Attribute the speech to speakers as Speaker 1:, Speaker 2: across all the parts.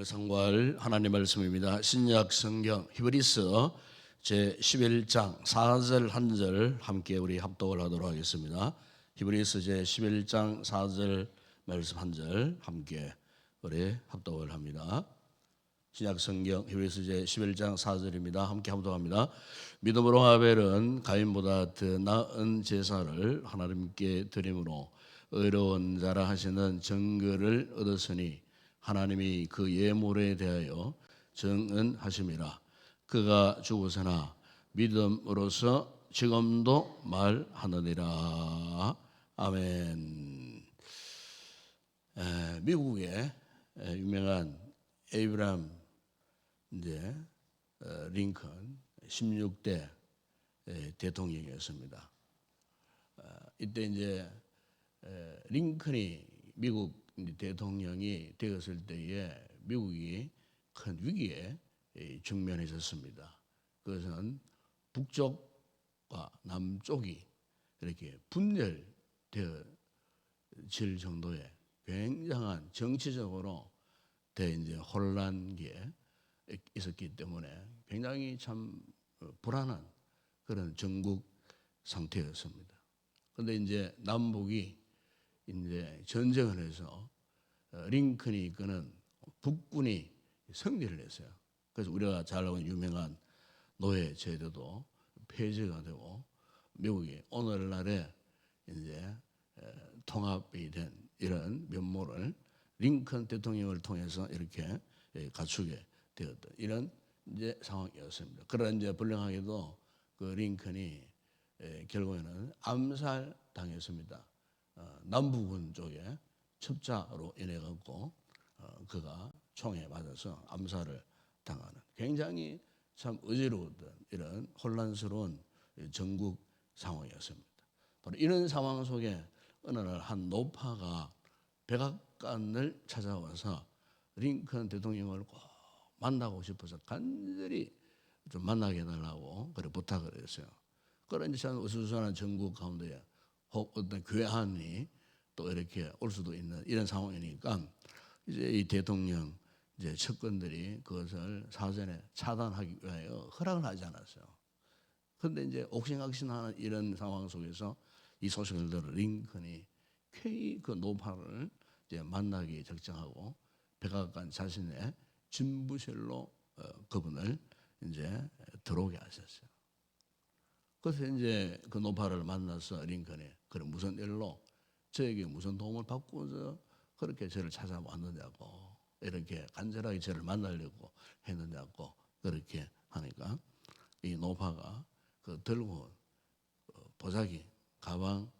Speaker 1: 오늘 상고할 하나님 말씀입니다. 신약 성경 히브리서 제 11장 4절 1절 함께 우리 합독을 하도록 하겠습니다. 히브리서 제 11장 4절 말씀 1절 함께 우리 합독을 합니다. 신약 성경 히브리서 제 11장 4절입니다. 함께 합독합니다. 믿음으로 아벨은 가인보다 더 나은 제사를 하나님께 드림으로 의로운 자라 하시는 증거를 얻었으니 하나님이 그 예물에 대하여 정언하심이라. 그가 죽으서나 믿음으로서 지금도 말하느니라. 아멘. 미국의 유명한 에이브람 링컨 16대 대통령이었습니다. 이때 링컨이 미국 대통령이 되었을 때에 미국이 큰 위기에 직면했었습니다. 그것은 북쪽과 남쪽이 이렇게 분열되어질 정도의 굉장한 정치적으로 혼란기에 있었기 때문에 굉장히 참 불안한 그런 전국 상태였습니다. 그런데 남북이 전쟁을 해서 링컨이 이끄는 북군이 승리를 했어요. 그래서 우리가 잘 알고 있는 유명한 노예 제도도 폐지가 되고 미국이 오늘날에 통합이 된 이런 면모를 링컨 대통령을 통해서 이렇게 갖추게 되었던 이런 상황이었습니다. 그러나 불행하게도 그 링컨이 결국에는 암살 당했습니다. 남부군 쪽에 첩자로 인해 갖고 그가 총에 맞아서 암살을 당하는 굉장히 참 어지러웠던 이런 혼란스러운 전국 상황이었습니다. 바로 이런 상황 속에 어느 날 한 노파가 백악관을 찾아와서 링컨 대통령을 꼭 만나고 싶어서 간절히 좀 만나게 해달라고 그래 부탁을 했어요. 그런 참 어수선한 전국 가운데 혹 어떤 괴한이 또 이렇게 올 수도 있는 이런 상황이니까 이 대통령 측근들이 그것을 사전에 차단하기 위하여 허락을 하지 않았어요. 그런데 옥신각신하는 이런 상황 속에서 이 소식을 들어 링컨이 쾌히 그 노파를 만나기 작정하고 백악관 자신의 진부실로 그분을 들어오게 하셨어요. 그래서 그 노파를 만나서 링컨이 그래 무슨 일로 저에게 무슨 도움을 받고서 그렇게 저를 찾아왔느냐고 이렇게 간절하게 저를 만나려고 했느냐고 그렇게 하니까 이 노파가 그 들고 온 보자기 가방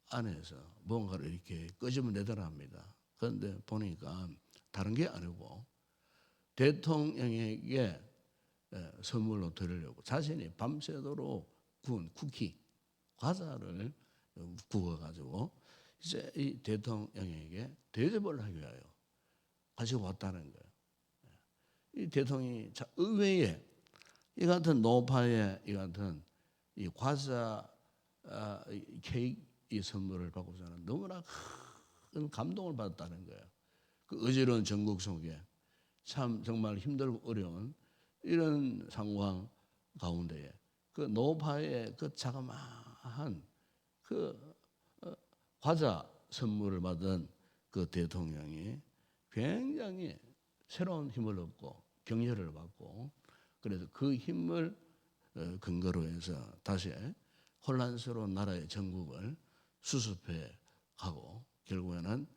Speaker 1: 안에서 뭔가를 이렇게 끄집어내더랍니다. 그런데 보니까 다른 게 아니고 대통령에게 선물로 드리려고 자신이 밤새도록 구운 쿠키 과자를 구워가지고 이제 이 대통령에게 대접을 하기 위하여 가지고 왔다는 거예요. 이 대통령이 의외에 이 같은 노파의 이 같은 이 과자 케이크 이 선물을 받고서는 너무나 큰 감동을 받았다는 거예요. 그 어지러운 전국 속에 참 정말 힘들고 어려운 이런 상황 가운데에 그 노파의 그 자그마한 그 과자 선물을 받은 그 대통령이 굉장히 새로운 힘을 얻고 격려를 받고 그래서 그 힘을 근거로 해서 다시 혼란스러운 나라의 전국을 수습해 가고 결국에는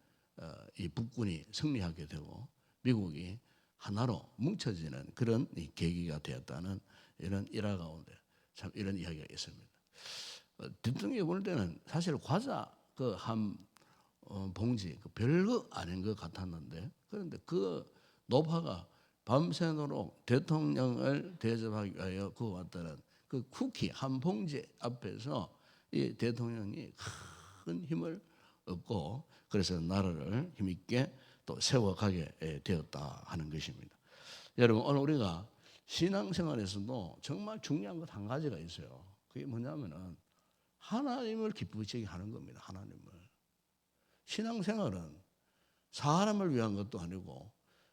Speaker 1: 이 북군이 승리하게 되고 미국이 하나로 뭉쳐지는 그런 계기가 되었다는 이런 일화 가운데 참 이런 이야기가 있습니다. 대통령이 볼 때는 사실 과자 그 한 봉지 그 별거 아닌 것 같았는데 그런데 그 노파가 밤새도록 대통령을 대접하기 위하여 구워왔다는 그 쿠키 한 봉지 앞에서 이 대통령이 큰 힘을 얻고 그래서 나라를 힘있게 또 세워가게 되었다 하는 것입니다. 여러분 오늘 우리가 신앙생활에서도 정말 중요한 것 한 가지가 있어요. 그게 뭐냐면은 하나님을 기쁘시게 하는 겁니다. 하나님을. 신앙생활은 사람을 위한 것도 아니고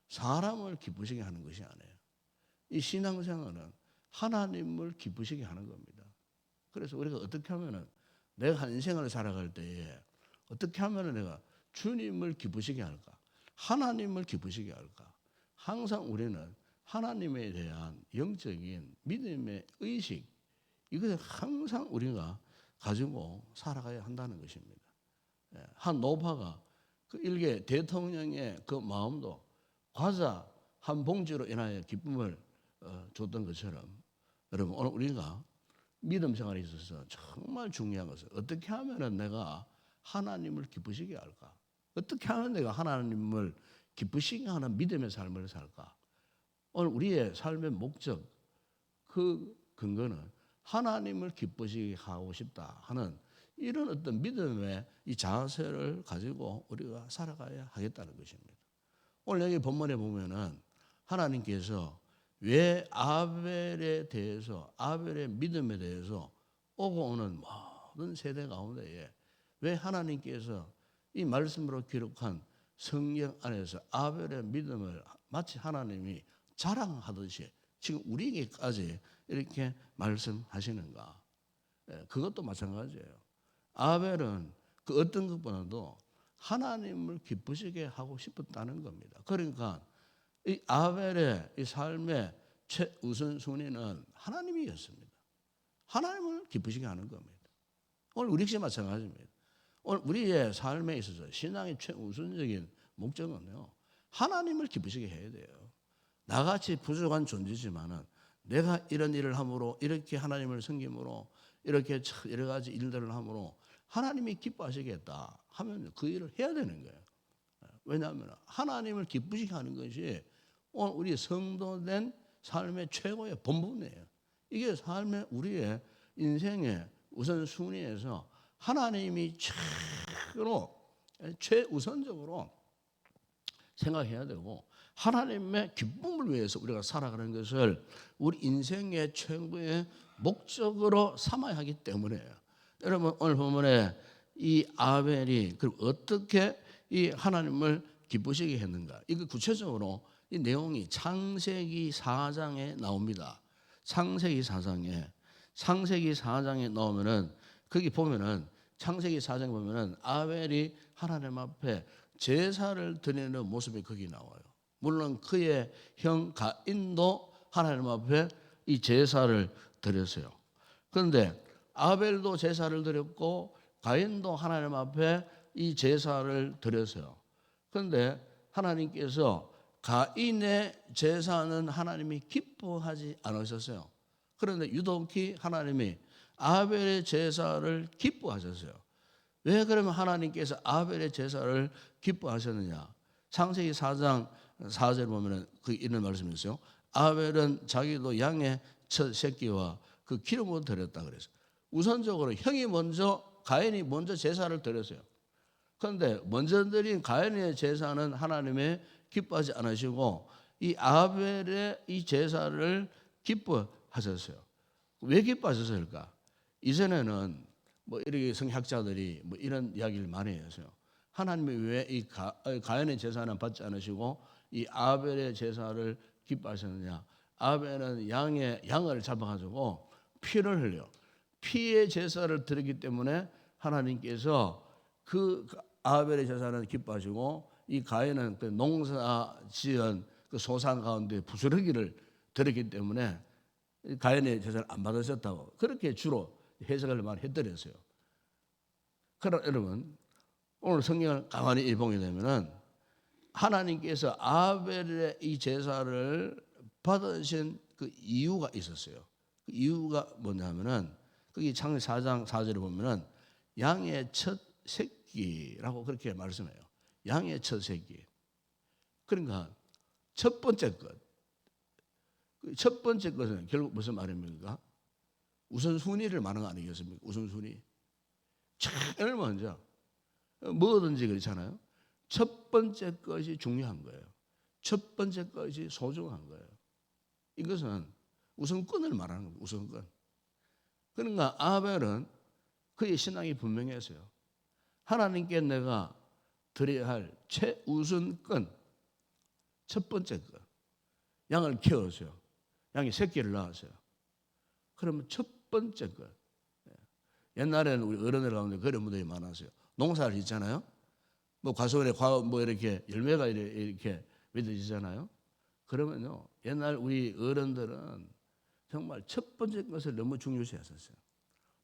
Speaker 1: 사람을 기쁘시게 하는 것이 아니에요. 이 신앙생활은 하나님을 기쁘시게 하는 겁니다. 그래서 우리가 어떻게 하면은 내가 한 인생을 살아갈 때에 어떻게 하면은 내가 주님을 기쁘시게 할까? 하나님을 기쁘시게 할까? 항상 우리는 하나님에 대한 영적인 믿음의 의식, 이것을 항상 우리가 가지고 살아가야 한다는 것입니다. 한 노파가 그 일개 대통령의 그 마음도 과자 한 봉지로 인하여 기쁨을 줬던 것처럼, 여러분 오늘 우리가 믿음 생활에 있어서 정말 중요한 것은 어떻게 하면 내가 하나님을 기쁘시게 할까? 어떻게 하면 내가 하나님을 기쁘시게 하는 믿음의 삶을 살까? 오늘 우리의 삶의 목적, 그 근거는 하나님을 기쁘시게 하고 싶다 하는 이런 어떤 믿음의 이 자세를 가지고 우리가 살아가야 하겠다는 것입니다. 오늘 여기 본문에 보면은 하나님께서 왜 아벨에 대해서, 아벨의 믿음에 대해서 오고 오는 모든 세대 가운데에 왜 하나님께서 이 말씀으로 기록한 성경 안에서 아벨의 믿음을 마치 하나님이 자랑하듯이 지금 우리에게까지 이렇게 말씀하시는가? 그것도 마찬가지예요. 아벨은 그 어떤 것보다도 하나님을 기쁘시게 하고 싶었다는 겁니다. 그러니까 이 아벨의 이 삶의 최우선순위는 하나님이었습니다. 하나님을 기쁘시게 하는 겁니다. 오늘 우리 역시 마찬가지입니다. 오늘 우리의 삶에 있어서 신앙의 최우선적인 목적은요, 하나님을 기쁘시게 해야 돼요. 나같이 부족한 존재지만은 내가 이런 일을 함으로, 이렇게 하나님을 섬김으로, 이렇게 여러 가지 일들을 함으로 하나님이 기뻐하시겠다 하면 그 일을 해야 되는 거예요. 왜냐하면 하나님을 기쁘시게 하는 것이 오늘 우리 성도된 삶의 최고의 본분이에요. 이게 삶의 우리의 인생의 우선순위에서 하나님이 최우선적으로 생각해야 되고, 하나님의 기쁨을 위해서 우리가 살아가는 것을 우리 인생의 최고의 목적으로 삼아야 하기 때문에요. 여러분 오늘 본문에 이 아벨이 어떻게 이 하나님을 기쁘시게 했는가? 이거 구체적으로 이 내용이 창세기 4장에 나옵니다. 창세기 4장에 나오면은 거기 보면은 창세기 4장에 보면은 아벨이 하나님 앞에 제사를 드리는 모습이 거기 나와요. 물론 그의 형 가인도 하나님 앞에 이 제사를 드렸어요. 그런데 아벨도 제사를 드렸고 가인도 하나님 앞에 이 제사를 드렸어요. 그런데 하나님께서 가인의 제사는 하나님이 기뻐하지 않으셨어요. 그런데 유독히 하나님이 아벨의 제사를 기뻐하셨어요. 왜 그러면 하나님께서 아벨의 제사를 기뻐하셨느냐? 창세기 4장 4절 보면은 그 이런 말씀이 있어요. 아벨은 자기도 양의 첫 새끼와 그 기름을 드렸다 그랬어요. 우선적으로 형이 먼저, 가인이 먼저 제사를 드렸어요. 그런데 먼저 드린 가인의 제사는 하나님의 기뻐하지 않으시고 이 아벨의 이 제사를 기뻐하셨어요. 왜 기뻐하셨을까? 이전에는 뭐 이렇게 성학자들이 뭐 이런 이야기를 많이 했어요. 하나님이 왜 이 가인의 제사는 받지 않으시고 이 아벨의 제사를 기뻐하셨느냐? 아벨은 양을 잡아가지고 피를 흘려 피의 제사를 드리기 때문에 하나님께서 그 아벨의 제사는 기뻐하시고 이 가인은 그 농사 지은 그 소산 가운데 부스러기를 드렸기 때문에 가인의 제사를 안 받으셨다고 그렇게 주로 해석을 많이 해드렸어요. 그러나 여러분 오늘 성경을 가만히 보게 되면은 하나님께서 아벨의 이 제사를 받으신 그 이유가 있었어요. 그 이유가 뭐냐면은 거기 창세기 4장 4절에 보면은 양의 첫 새끼라고 그렇게 말씀해요. 양의 첫 새끼. 그러니까 첫 번째 것. 첫 번째 것은 결국 무슨 말입니까? 우선순위를 말하는 거 아니겠습니까? 우선순위. 제일 먼저 뭐든지 그렇잖아요. 첫 번째 것이 중요한 거예요. 첫 번째 것이 소중한 거예요. 이것은 우선권을 말하는 겁니다. 우선권. 그러니까 아벨은 그의 신앙이 분명했어요. 하나님께 내가 드려야 할 최우선권, 첫 번째 것. 양을 키웠어요. 양이 새끼를 낳았어요. 그러면 첫 번째 것. 옛날에는 우리 어른들 가운데 그런 분들이 많았어요. 농사를 짓잖아요. 뭐 과수원에 뭐 이렇게 열매가 이렇게 맺어지잖아요. 그러면요, 옛날 우리 어른들은 정말 첫 번째 것을 너무 중요시 했었어요.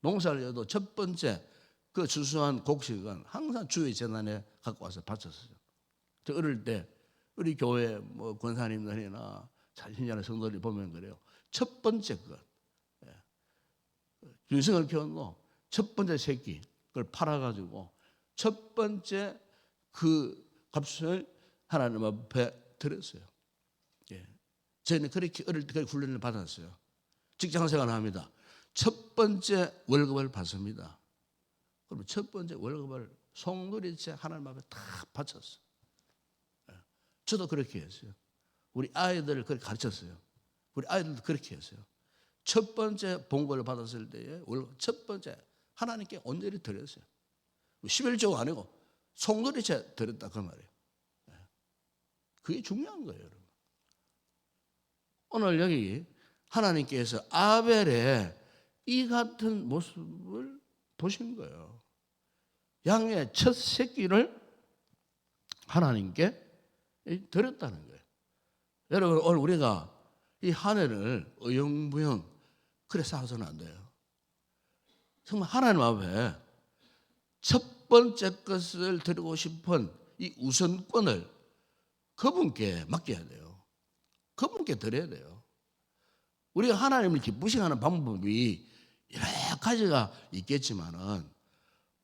Speaker 1: 농사를 해도 첫 번째 그 주수한 곡식은 항상 주의 재단에 갖고 와서 바쳤어요. 저 어릴 때 우리 교회 뭐 권사님들이나 자신자는 성도들이 보면 그래요. 첫 번째 것, 유성을 키웠노 첫 번째 새끼 그걸 팔아가지고 첫 번째 그 값을 하나님 앞에 드렸어요. 예. 저희는 그렇게 어릴 때 훈련을 받았어요. 직장 생활을 합니다. 첫 번째 월급을 받습니다. 그럼 첫 번째 월급을 송두리째 하나님 앞에 다 바쳤어요. 저도 그렇게 했어요. 우리 아이들을 그렇게 가르쳤어요. 우리 아이들도 그렇게 했어요. 첫 번째 봉급을 받았을 때에 월급 첫 번째 하나님께 온전히 드렸어요. 11조가 아니고 송두리째 드렸다 그 말이에요. 그게 중요한 거예요, 여러분. 오늘 여기 하나님께서 아벨의 이 같은 모습을 보신 거예요. 양의 첫 새끼를 하나님께 드렸다는 거예요. 여러분, 오늘 우리가 이 한 해를 어영부영 그래 싸워서는 안 돼요. 정말 하나님 앞에 첫 번째 것을 드리고 싶은 이 우선권을 그분께 맡겨야 돼요. 그분께 드려야 돼요. 우리가 하나님을 기쁘시게 하는 방법이 여러 가지가 있겠지만은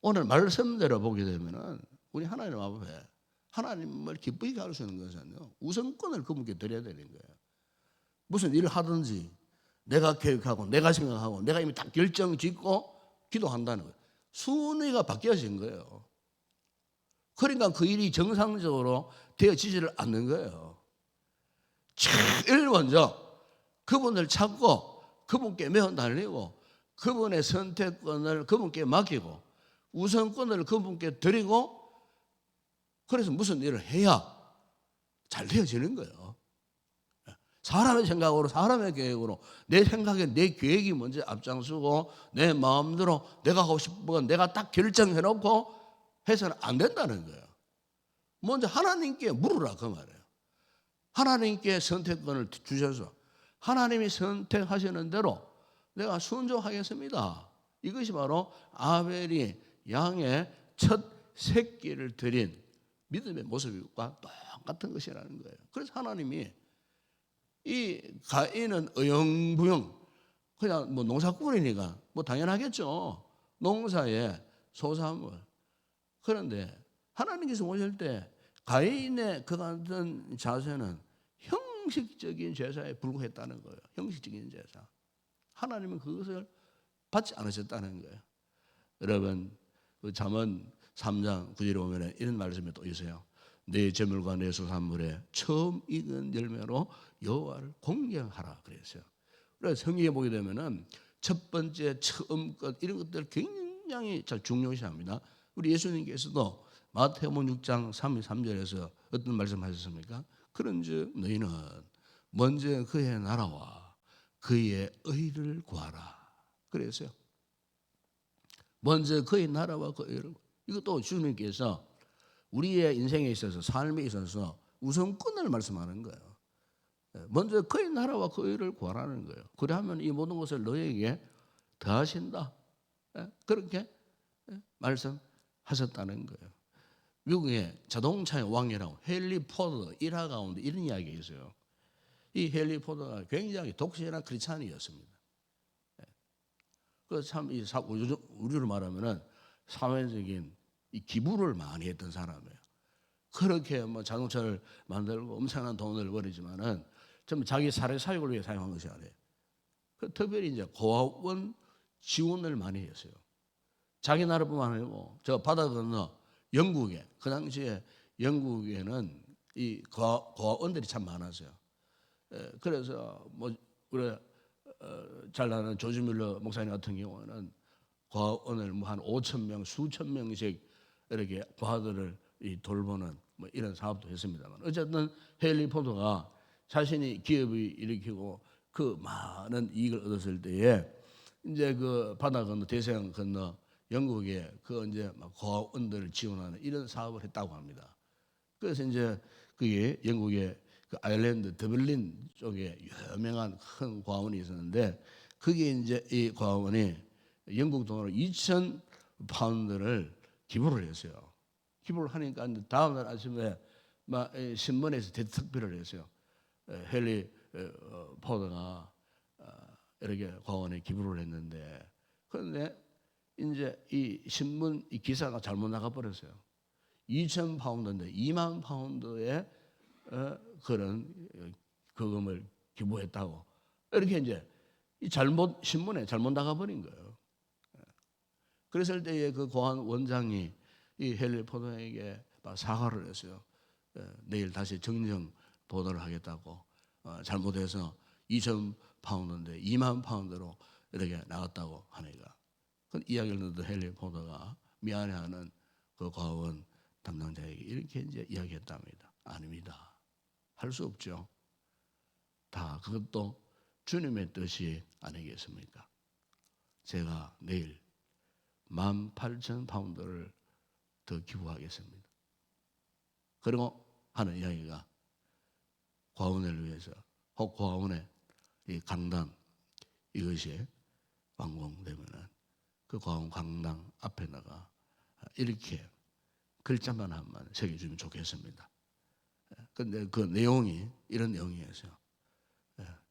Speaker 1: 오늘 말씀대로 보게 되면은 우리 하나님 앞에 하나님을 기쁘게 할 수 있는 것은요, 우선권을 그분께 드려야 되는 거예요. 무슨 일을 하든지 내가 계획하고 내가 생각하고 내가 이미 딱 결정 짓고 기도한다는 거예요. 순위가 바뀌어진 거예요. 그러니까 그 일이 정상적으로 되어지지를 않는 거예요. 제일 먼저 그분을 찾고 그분께 매어 달리고 그분의 선택권을 그분께 맡기고 우선권을 그분께 드리고 그래서 무슨 일을 해야 잘 되어지는 거예요. 사람의 생각으로 사람의 계획으로 내 생각에 내 계획이 먼저 앞장서고 내 마음대로 내가 하고 싶은 건 내가 딱 결정해놓고 해서는 안 된다는 거예요. 먼저 하나님께 물으라 그 말이에요. 하나님께 선택권을 주셔서 하나님이 선택하시는 대로 내가 순종하겠습니다. 이것이 바로 아벨이 양의 첫 새끼를 드린 믿음의 모습과 똑같은 것이라는 거예요. 그래서 하나님이 이 가인은 어영부영 그냥 뭐 농사꾼이니까 뭐 당연하겠죠. 농사에 소산물. 그런데 하나님께서 보실 때 가인의 그 같은 자세는 형식적인 제사에 불과했다는 거예요. 형식적인 제사. 하나님은 그것을 받지 않으셨다는 거예요. 여러분, 그 잠언 3장 9절에 보면 이런 말씀이 또 있어요. 내 재물과 내 소산물에 처음 익은 열매로 여호와를 공경하라 그랬어요. 그래서 성경에 보게 되면은 첫 번째 처음 것 이런 것들 굉장히 잘 중요시합니다. 우리 예수님께서도 마태복음 6장 33절에서 어떤 말씀하셨습니까? 그런즉 너희는 먼저 그의 나라와 그의 의를 구하라 그랬어요. 먼저 그의 나라와 그의 의를. 이것도 주님께서 우리의 인생에 있어서 삶에 있어서 우선권을 말씀하는 거예요. 먼저 그의 나라와 그의 의를 구하라는 거예요. 그래야면 이 모든 것을 너에게 더하신다. 그렇게 말씀하셨다는 거예요. 미국의 자동차의 왕이라고 헨리 포드 일화 가운데 이런 이야기가 있어요. 이 헨리 포드가 굉장히 독실한 크리스찬이었습니다. 그 참 우리로 말하면은 사회적인 이 기부를 많이 했던 사람이에요. 그렇게 뭐 자동차를 만들고 엄청난 돈을 벌이지만은 좀 자기 사회 사역을 위해 사용한 것이 아니에요. 그 특별히 이제 고아원 지원을 많이 했어요. 자기 나라뿐만 아니고 저 바다 건너 영국에 그 당시에 영국에는 이 고아원들이 참 많았어요. 그래서 뭐 우리 잘 아는 조지 밀러 목사님 같은 경우는 고아원을 뭐 한 5천 명, 수천 명씩 이렇게 고아들을 이 돌보는 뭐 이런 사업도 했습니다만 어쨌든 헨리 포드가 자신이 기업을 일으키고 그 많은 이익을 얻었을 때에 이제 그 바다 건너 대서양 건너 영국에 그 이제 막 고아원들을 지원하는 이런 사업을 했다고 합니다. 그래서 이제 그게 영국의 그 아일랜드 더블린 쪽에 유명한 큰 고아원이 있었는데 그게 이제 이 고아원이 영국 돈으로 2,000 파운드를 기부를 했어요. 기부를 하니까 다음날 아침에 막 신문에서 대특필을 했어요. 헨리 포드가 이렇게 고아원에 기부를 했는데 그런데 이제 이 신문 이 기사가 잘못 나가 버렸어요. 2,000 파운드인데 2만 파운드의 그런 거금을 기부했다고 이렇게 이제 이 잘못 신문에 잘못 나가 버린 거예요. 그랬을 때에 그 고아원 원장이 이 헨리 포드에게 사과를 했어요. 내일 다시 정정 보도를 하겠다고 잘못해서 2,000 파운드인데 2만 파운드로 이렇게 나갔다고 하니까 그 이야기를 듣던 헨리 포드가 미안해하는 그 고아원 담당자에게 이렇게 이제 이야기했답니다. 아닙니다. 할 수 없죠. 다 그것도 주님의 뜻이 아니겠습니까? 제가 내일 18,000 파운드를 더 기부하겠습니다. 그리고 하는 이야기가 고아원을 위해서 혹 고아원의 이 강당 이것이 완공되면은 그 고아원 강당 앞에다가 이렇게 글자만 한번 새겨주면 좋겠습니다. 그런데 그 내용이 이런 내용이었어요.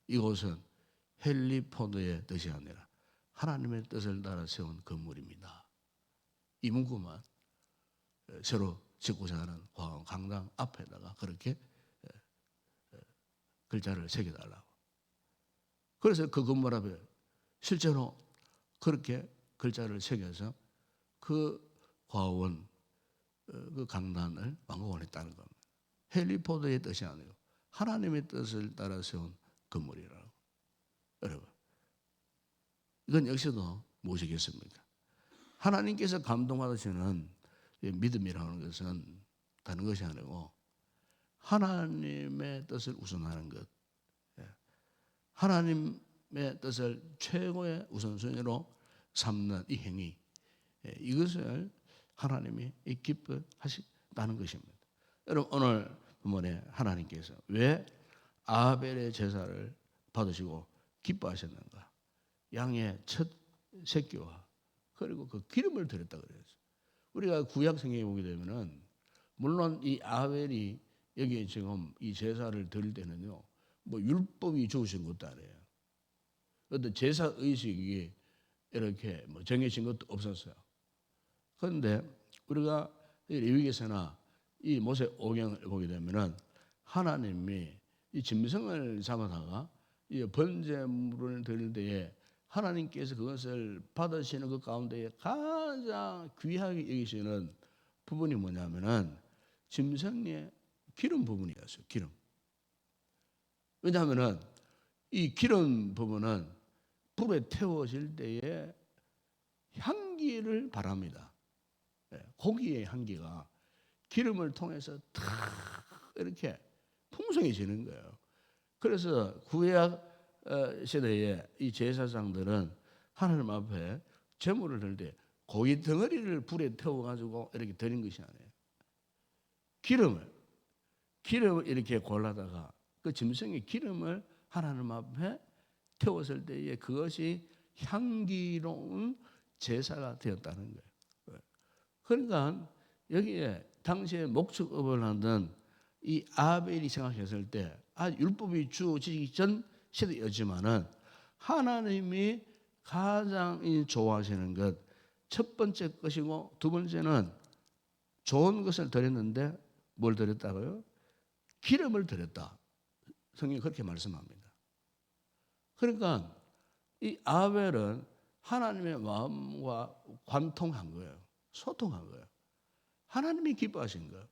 Speaker 1: 이곳은 헨리 포드의 뜻이 아니라 하나님의 뜻을 따라 세운 건물입니다. 이 문구만 새로 짓고자 하는 고아원 강당 앞에다가 그렇게 글자를 새겨달라고. 그래서 그 건물 앞에 실제로 그렇게 글자를 새겨서 그 고아원 그 강단을 완공을 했다는 겁니다. 헨리 포드의 뜻이 아니고 하나님의 뜻을 따라 세운 건물이라고. 여러분, 이건 역시도 무엇이겠습니까? 하나님께서 감동받으시는 믿음이라는 것은 다른 것이 아니고 하나님의 뜻을 우선하는 것, 하나님의 뜻을 최고의 우선순위로 삼는 이 행위, 이것을 하나님이 기뻐하신다는 것입니다. 여러분 오늘 본문에 하나님께서 왜 아벨의 제사를 받으시고 기뻐하셨는가? 양의 첫 새끼와 그리고 그 기름을 드렸다 그랬어요. 우리가 구약 성경에 보게 되면은 물론 이 아벨이 여기 지금 이 제사를 드릴 때는요, 뭐 율법이 주어진 것도 아니에요. 어떤 제사 의식이 이렇게 뭐 정해진 것도 없었어요. 그런데 우리가 레위기서나 이 모세 오경을 보게 되면은 하나님이 이 짐승을 잡아다가 이 번제물을 드릴 때에 하나님께서 그것을 받으시는 그 가운데 가장 귀하게 여기시는 부분이 뭐냐면은 짐승의 기름 부분이었어요. 기름. 왜냐하면은 이 기름 부분은 불에 태워질 때에 향기를 바랍니다. 고기의 향기가 기름을 통해서 탁 이렇게 풍성해지는 거예요. 그래서 구약 시대에 이 제사장들은 하나님 앞에 제물을 드릴 때 고기 덩어리를 불에 태워가지고 이렇게 드린 것이 아니에요. 기름을 이렇게 골라다가 그 짐승의 기름을 하나님 앞에 태웠을 때에 그것이 향기로운 제사가 되었다는 거예요. 그러니까 여기에 당시에 목축업을 하던 이 아벨이 생각했을 때 율법이 주어지기 전 시대였지만은 하나님이 가장 좋아하시는 것 첫 번째 것이고 두 번째는 좋은 것을 드렸는데 뭘 드렸다고요? 기름을 드렸다. 성경이 그렇게 말씀합니다. 그러니까 이 아벨은 하나님의 마음과 관통한 거예요. 소통한 거예요. 하나님이 기뻐하신 거예요.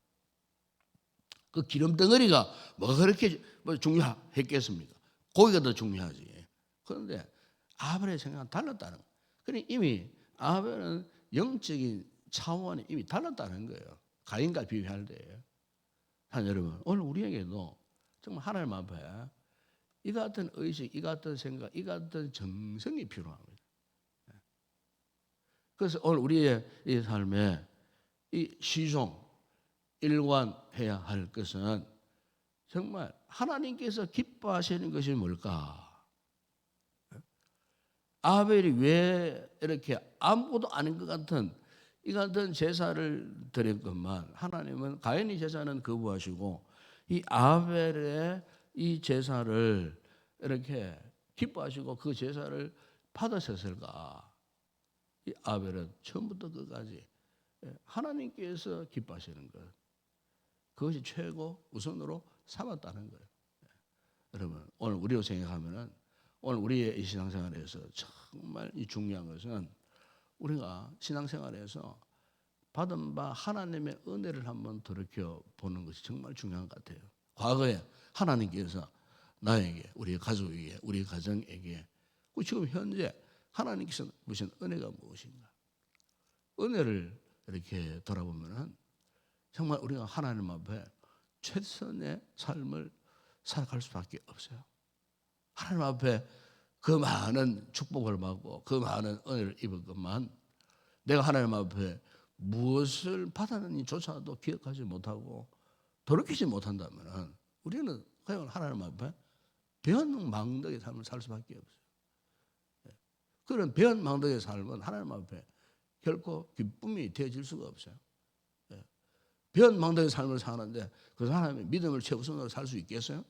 Speaker 1: 그 기름 덩어리가 뭐가 그렇게 중요했겠습니까? 고기가 더 중요하지. 그런데 아벨의 생각은 달랐다는 거예요. 그러니 이미 아벨은 영적인 차원이 이미 달랐다는 거예요. 가인과 비교할 때예요. 한 여러분, 오늘 우리에게도 정말 하나님 앞에 이 같은 의식, 이 같은 생각, 이 같은 정성이 필요합니다. 그래서 오늘 우리의 이 삶에 이 시종, 일관해야 할 것은 정말 하나님께서 기뻐하시는 것이 뭘까? 아벨이 왜 이렇게 아무것도 아닌 것 같은 이 같은 제사를 드렸건만 하나님은 가인의 제사는 거부하시고 이 아벨의 이 제사를 이렇게 기뻐하시고 그 제사를 받으셨을까? 이 아벨은 처음부터 끝까지 하나님께서 기뻐하시는 것, 그것이 최고 우선으로 삼았다는 거예요. 여러분, 오늘 우리로 생각하면은 오늘 우리의 이 신앙생활에서 정말 이 중요한 것은 우리가 신앙생활에서 받은 바 하나님의 은혜를 한번 돌이켜 보는 것이 정말 중요한 것 같아요. 과거에 하나님께서 나에게, 우리 가족에게, 우리 가정에게, 지금 현재 하나님께서 무슨 은혜가 무엇인가? 은혜를 이렇게 돌아보면은 정말 우리가 하나님 앞에 최선의 삶을 살아갈 수밖에 없어요. 하나님 앞에 그 많은 축복을 받고 그 많은 은혜를 입을 것만 내가 하나님 앞에 무엇을 받았는지조차도 기억하지 못하고 돌이키지 못한다면 우리는 그냥 하나님 앞에 배은망덕의 삶을 살 수밖에 없어요. 그런 배은망덕의 삶은 하나님 앞에 결코 기쁨이 되어질 수가 없어요. 배은망덕의 삶을 사는데 그 사람의 믿음을 최우선으로 살 수 있겠어요?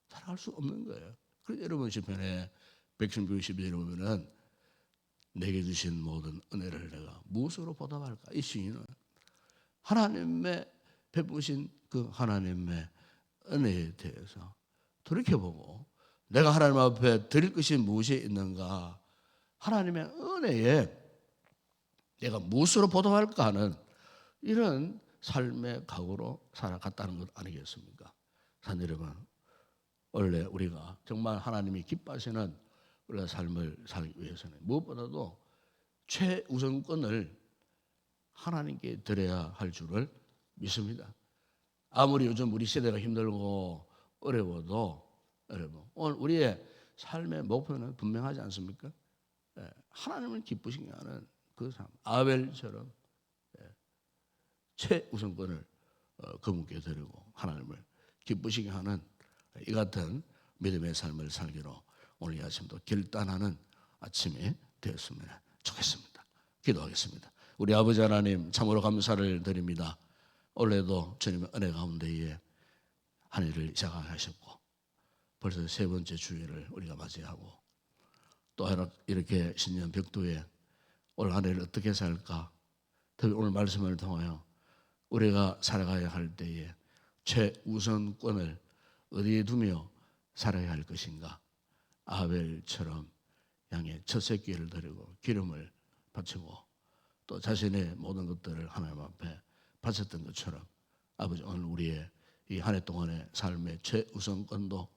Speaker 1: 살아갈 수 없는 거예요. 그래서 여러분 시편에 116편에 보면은 내게 주신 모든 은혜를 내가 무엇으로 보답할까? 이 시인은 하나님의 베푸신 그 하나님의 은혜에 대해서 돌이켜보고 내가 하나님 앞에 드릴 것이 무엇이 있는가? 하나님의 은혜에 내가 무엇으로 보답할까 하는 이런 삶의 각오로 살아갔다는 것 아니겠습니까? 산 여러분, 원래 우리가 정말 하나님이 기뻐하시는 우리가 삶을 살기 위해서는 무엇보다도 최우선권을 하나님께 드려야 할 줄을 믿습니다. 아무리 요즘 우리 시대가 힘들고 어려워도 여러분, 오늘 우리의 삶의 목표는 분명하지 않습니까? 하나님을 기쁘시게 하는 그 삶, 아벨처럼 최우선권을 그분께 드리고 하나님을 기쁘시게 하는 이 같은 믿음의 삶을 살기로 오늘 이 아침도 결단하는 아침이 되었으면 좋겠습니다. 기도하겠습니다. 우리 아버지 하나님 참으로 감사를 드립니다. 올해도 주님의 은혜 가운데에 한 해를 시작하셨고 벌써 세 번째 주일을 우리가 맞이하고 또 이렇게 신년 벽두에 올 한 해를 어떻게 살까? 특히 오늘 말씀을 통하여 우리가 살아가야 할 때에 최우선권을 어디에 두며 살아야 할 것인가? 아벨처럼 양의 첫 새끼를 드리고 기름을 바치고 또 자신의 모든 것들을 하나님 앞에 바쳤던 것처럼 아버지 오늘 우리의 이 한 해 동안의 삶의 최우선권도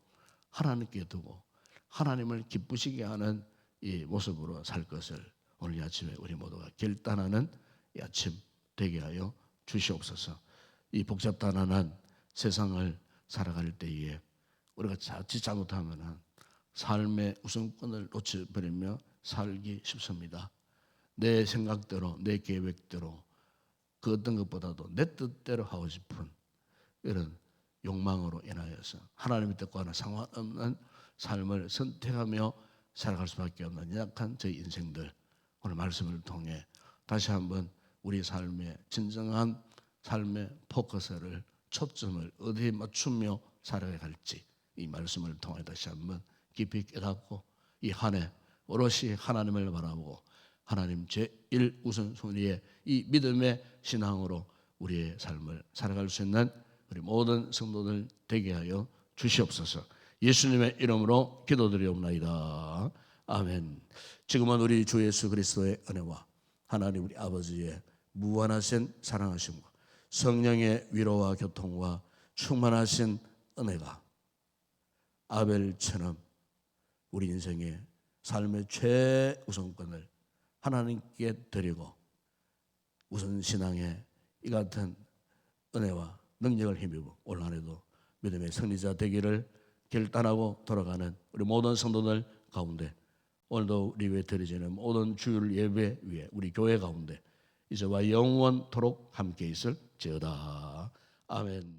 Speaker 1: 하나님께 두고 하나님을 기쁘시게 하는 이 모습으로 살 것을 오늘 이 아침에 우리 모두가 결단하는 이 아침 되게 하여 주시옵소서. 이 복잡단단한 세상을 살아갈 때에 우리가 자칫 잘못하면 삶의 우선권을 놓쳐버리며 살기 쉽습니다. 내 생각대로 내 계획대로 그 어떤 것보다도 내 뜻대로 하고 싶은 이런 욕망으로 인하여서 하나님의 뜻과는 상관없는 삶을 선택하며 살아갈 수밖에 없는 약한 저희 인생들 오늘 말씀을 통해 다시 한번 우리 삶의 진정한 삶의 포커스를 초점을 어디에 맞추며 살아야 할지 이 말씀을 통해 다시 한번 깊이 깨닫고 이 한 해 오롯이 하나님을 바라보고 하나님 제1 우선순위의 이 믿음의 신앙으로 우리의 삶을 살아갈 수 있는 우리 모든 성도들 되게 하여 주시옵소서. 예수님의 이름으로 기도드리옵나이다. 아멘. 지금은 우리 주 예수 그리스도의 은혜와 하나님 우리 아버지의 무한하신 사랑하심과 성령의 위로와 교통과 충만하신 은혜가 아벨처럼 우리 인생의 삶의 최우선권을 하나님께 드리고 우선 신앙의 이 같은 은혜와 능력을 힘입어 올 한해도 믿음의 승리자 되기를 결단하고 돌아가는 우리 모든 성도들 가운데 오늘도 우리 위에 드려지는 모든 주일 예배 위에 우리 교회 가운데 이제와 영원토록 함께 있을지어다. 아멘.